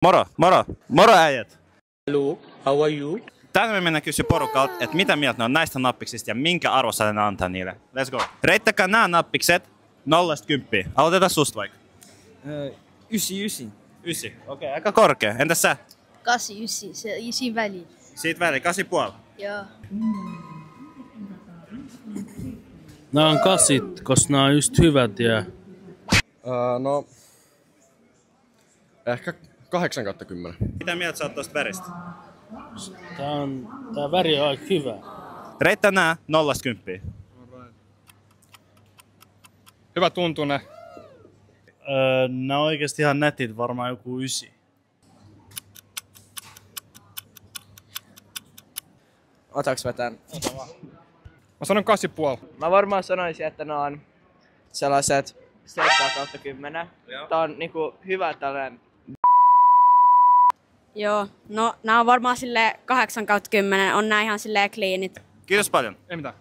Moro äijät! Hello, how are you? Tänään me mennään kysyä porukalta, että mitä mieltä ne on näistä nappiksista ja minkä arvossa ne antaa niille. Let's go! Reittäkää nämä nappikset 0–10. Aloitetaan susta vaikka. 9. 9. Okei, aika korkea. Entäs sä? 8–9, se siinä väliin. Siitä väliin, 8,5. Joo. Nämä on 8, koska nämä on just hyvät ja... No... Ehkä 8/10. Mitä mieltä sä oot tosta väristä? Tää väri on aika hyvä. Reittää nää 0–10. Hyvä tuntuu ne. Nämä on oikeesti ihan netit, varmaan joku 9. Otaks mä tän? Mä sanon 8,5. Mä varmaan sanoisin, että ne on sellaiset 7/10. Tää on niinku hyvä tällainen. Joo, no nää on varmaan silleen 8/10, on nää ihan silleen cleanit. Kiitos paljon. Ei mitään.